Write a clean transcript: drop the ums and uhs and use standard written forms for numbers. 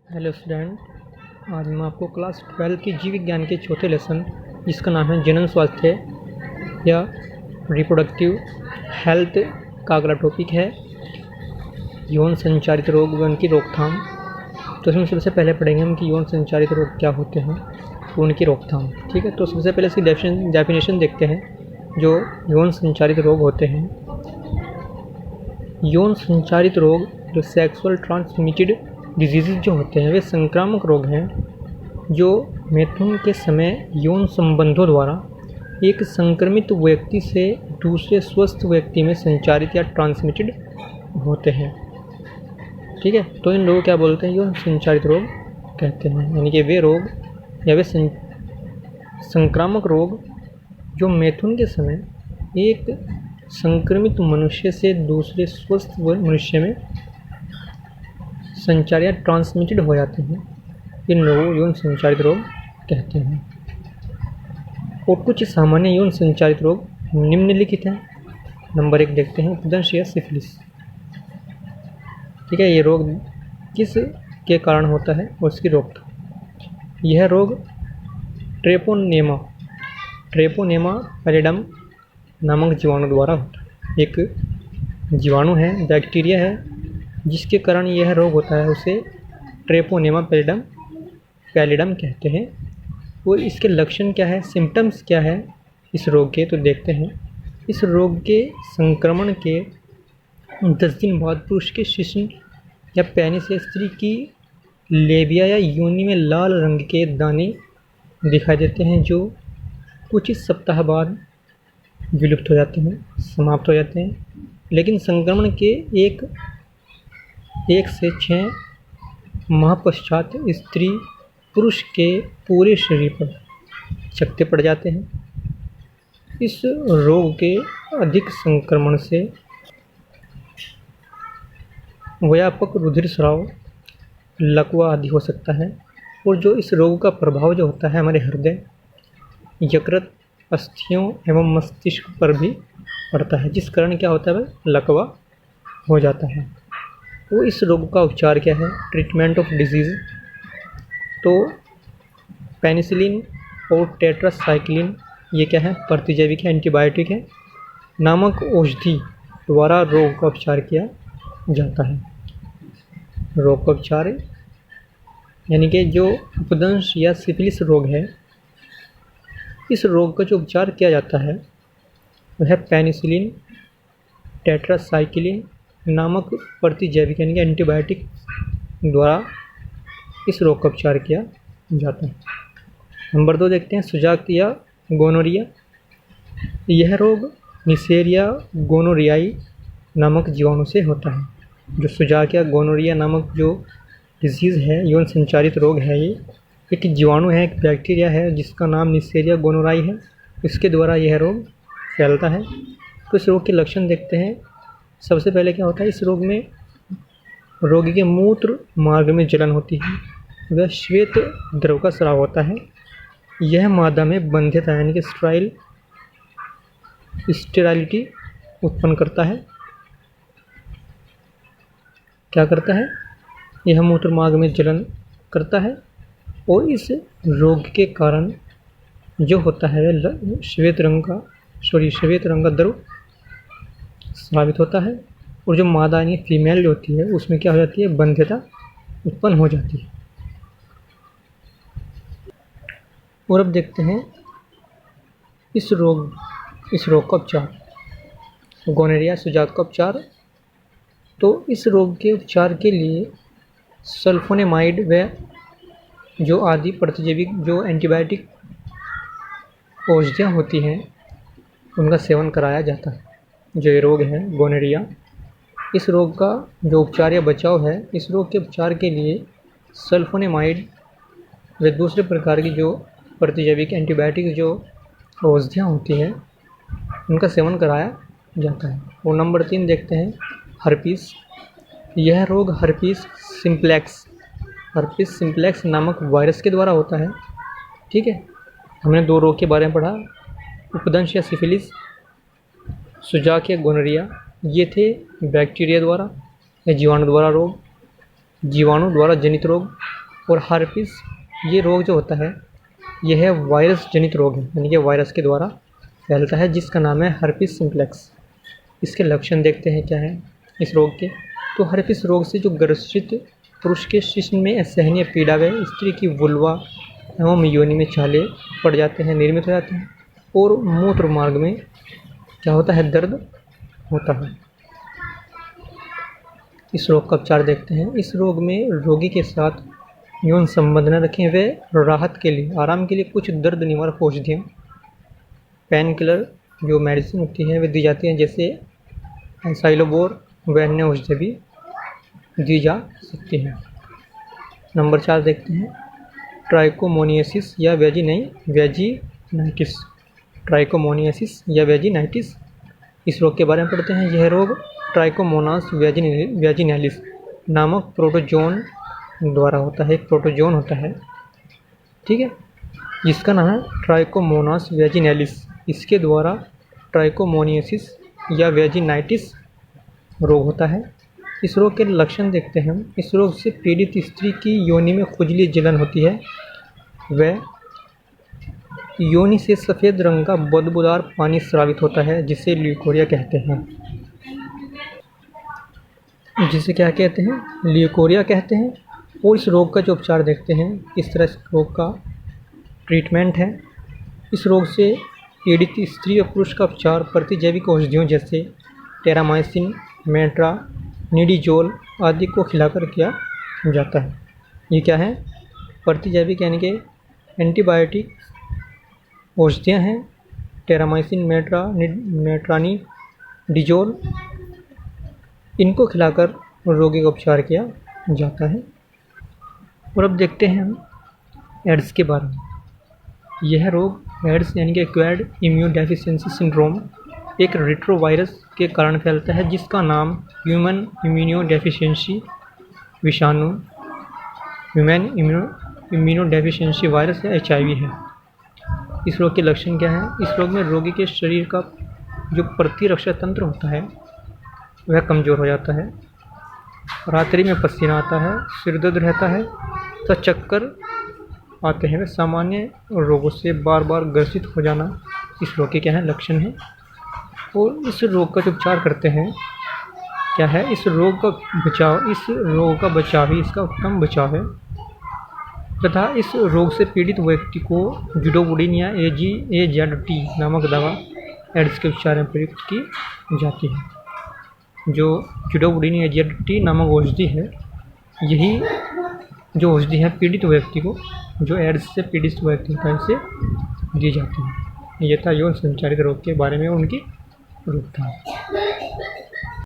Hello student, आज मैं आपको क्लास 12 की जीव विज्ञान के चौथे लेसन जिसका नाम है जनन स्वास्थ्य या रिप्रोडक्टिव हेल्थ का अगला टॉपिक है यौन संचारित रोग व उनकी रोकथाम। तो इसमें सबसे पहले पढ़ेंगे हम कि यौन संचारित रोग क्या होते हैं, उनकी रोकथाम। ठीक है, तो सबसे पहले इसकी डेफिनेशन देखते हैं जो यौन संचारित रोग होते हैं। यौन संचारित रोग जो सेक्सुअल ट्रांसमिटेड डिजीज़ जो होते हैं वे संक्रामक रोग हैं जो मैथुन के समय यौन संबंधों द्वारा एक संक्रमित व्यक्ति से दूसरे स्वस्थ व्यक्ति में संचारित या ट्रांसमिटेड होते हैं। ठीक है, तो इन लोगों क्या बोलते हैं, यौन संचारित रोग कहते हैं। यानी कि वे रोग या वे संक्रामक रोग जो मैथुन के समय एक संक्रमित मनुष्य से दूसरे स्वस्थ मनुष्य में संचार या ट्रांसमिटेड हो जाते हैं, इन लोगों को यौन संचारित रोग कहते हैं। और कुछ सामान्य यौन संचारित रोग निम्नलिखित हैं। नंबर 1 देखते हैं, उपदंश या सिफिलिस। ठीक है, ये रोग किस के कारण होता है और इसकी रोकथाम। यह रोग ट्रेपोनेमा पैलिडम नामक जीवाणु द्वारा होता है। एक जीवाणु है, बैक्टीरिया है, जिसके कारण यह रोग होता है, उसे ट्रेपोनेमा पैलिडम कहते हैं। और इसके लक्षण क्या है, सिम्टम्स क्या है इस रोग के, तो देखते हैं। इस रोग के संक्रमण के 10 दिन बाद पुरुष के शिश्न या पेनिस से स्त्री की लेबिया या योनि में लाल रंग के दाने दिखाई देते हैं, जो कुछ ही सप्ताह बाद विलुप्त हो जाते हैं, समाप्त हो जाते हैं। लेकिन संक्रमण के एक से 6 माह पश्चात स्त्री पुरुष के पूरे शरीर पर चकत्ते पड़ जाते हैं। इस रोग के अधिक संक्रमण से व्यापक रुधिर स्राव, लकवा आदि हो सकता है। और जो इस रोग का प्रभाव जो होता है हमारे हृदय, यकृत, अस्थियों एवं मस्तिष्क पर भी पड़ता है, जिस कारण क्या होता है, लकवा हो जाता है। तो इस रोग का उपचार क्या है, ट्रीटमेंट ऑफ डिजीज़। तो पेनिसिलिन और टेट्रासाइक्लिन ये क्या है, प्रतिजैविक है, एंटीबायोटिक है, नामक औषधि द्वारा रोग का उपचार किया जाता है। रोग का उपचार यानी कि जो उपदंश या सिफिलिस रोग है, इस रोग का जो उपचार किया जाता है वह पेनिसिलिन, टेट्रासाइक्लिन नामक प्रतिजैविक यानी कि एंटीबायोटिक द्वारा इस रोग का उपचार किया जाता है। नंबर 2 देखते हैं, सुजाक या गोनोरिया। यह रोग निसेरिया गोनोरियाई नामक जीवाणु से होता है। जो सुजाक या गोनोरिया नामक जो डिजीज़ है, यौन संचारित रोग है, ये एक जीवाणु है, एक बैक्टीरिया है जिसका नाम निसेरिया गोनोराई है। इसके द्वारा यह रोग फैलता है। तो इस रोग के लक्षण देखते हैं। सबसे पहले क्या होता है, इस रोग में रोगी के मूत्र मार्ग में जलन होती है, वह श्वेत द्रव का स्राव होता है। यह मादा में बंध्यता यानी कि स्टेराइलिटी उत्पन्न करता है। क्या करता है, यह मूत्र मार्ग में जलन करता है। और इस रोग के कारण जो होता है श्वेत रंग का द्रव स्रावित होता है। और जो मादा यानी फीमेल जो होती है उसमें क्या हो जाती है, बंध्यता उत्पन्न हो जाती है। और अब देखते हैं इस रोग का उपचार, गोनोरिया सुजाक का उपचार। तो इस रोग के उपचार के लिए सल्फोनेमाइड व जो आदि प्रतिजैविक जो एंटीबायोटिक औषधियाँ होती हैं उनका सेवन कराया जाता है। जो ये रोग है गोनोरिया, इस रोग का जो उपचार या बचाव है, इस रोग के उपचार के लिए सल्फोनेमाइड व दूसरे प्रकार की जो प्रतिजैविक एंटीबायोटिक जो औषधियाँ होती हैं उनका सेवन कराया जाता है। और नंबर 3 देखते हैं, हर्पीस। यह रोग हर्पीस सिम्प्लेक्स नामक वायरस के द्वारा होता है। ठीक है, हमने 2 रोग के बारे में पढ़ा, उपदंश या सिफिलिस, सुजाक या गोनोरिया। ये थे बैक्टीरिया द्वारा या जीवाणु द्वारा रोग। जीवाणु द्वारा जनित रोग। और हर्पिस ये रोग जो होता है यह वायरस जनित रोग है, यानी कि वायरस के द्वारा फैलता है, जिसका नाम है हर्पिस सिम्प्लेक्स। इसके लक्षण देखते हैं क्या है इस रोग के। तो हर्पिस रोग से जो ग्रसित पुरुष के शिश्न में असहनीय पीड़ा व स्त्री की वुल्वा एवं योनि में छाले पड़ जाते हैं, निर्मित हो जाते हैं, और मूत्र मार्ग में क्या होता है, दर्द होता है। इस रोग का उपचार देखते हैं। इस रोग में रोगी के साथ यौन संबंध न रखें व राहत के लिए, आराम के लिए कुछ दर्द निवारक औषधियाँ, पेन किलर जो मेडिसिन होती है वे दी जाती हैं, जैसे एसाइलोबोर व अन्य औषधि भी दी जा सकती हैं। नंबर 4 देखते हैं, ट्राइकोमोनियासिस या वेजिनाइटिस। ट्राइकोमोनियासिस या वेजिनाइटिस, इस रोग के बारे में पढ़ते हैं। यह रोग ट्राइकोमोनास वेजिनैलिस नामक प्रोटोजोन द्वारा होता है। एक प्रोटोजोन होता है, ठीक है, जिसका नाम है ट्राइकोमोनास वेजिनैलिस। इसके द्वारा ट्राइकोमोनियासिस या वेजिनाइटिस रोग होता है। इस रोग के लक्षण देखते हैं हम। इस रोग से पीड़ित स्त्री की योनि में खुजली जलन होती है व योनि से सफ़ेद रंग का बदबूदार पानी स्रावित होता है, जिसे ल्यूकोरिया कहते हैं। जिसे क्या कहते हैं, ल्यूकोरिया कहते हैं। और इस रोग का जो उपचार देखते हैं, इस तरह इस रोग का ट्रीटमेंट है। इस रोग से पीड़ित स्त्री और पुरुष का उपचार प्रतिजैविक औषधियों जैसे टेरामाइसिन, मेट्रानिडीजोल आदि को खिलाकर किया जाता है। ये क्या है, प्रतिजैविक यानी कि एंटीबायोटिक औषधियाँ हैं। टेरामाइसिन, मेट्रानिडीजोल, इनको खिलाकर रोगी का उपचार किया जाता है। और अब देखते हैं हम एड्स के बारे में। यह रोग एड्स यानी कि एक्वायर्ड इम्यून डेफिशिएंसी सिंड्रोम एक रेट्रोवायरस के कारण फैलता है, जिसका नाम ह्यूमन इम्यूनोडेफिशिएंसी विषाणु, ह्यूमन इम्यूनोडेफिशिएंसी वायरस या HIV है। इस रोग के लक्षण क्या हैं? इस रोग में रोगी के शरीर का जो प्रतिरक्षा तंत्र होता है वह कमज़ोर हो जाता है, रात्रि में पसीना आता है, सिर दर्द रहता है तथा चक्कर आते हैं। वे सामान्य रोगों से बार बार ग्रसित हो जाना इस रोग के क्या है, लक्षण हैं। और इस रोग का जो उपचार करते हैं क्या है, इस रोग का बचाव ही इसका उत्तम बचाव है तथा इस रोग से पीड़ित व्यक्ति को जुडोवुडिन या AZT नामक दवा एड्स के उपचार में प्रयुक्त की जाती है। जो जुडोवुडिन या AZT नामक औषधि है, यही जो औषधि है पीड़ित व्यक्ति को, जो एड्स से पीड़ित व्यक्ति होता है, इसे दी जाती है। यह था यौन संचारित रोग के बारे में उनकी रोकथाम।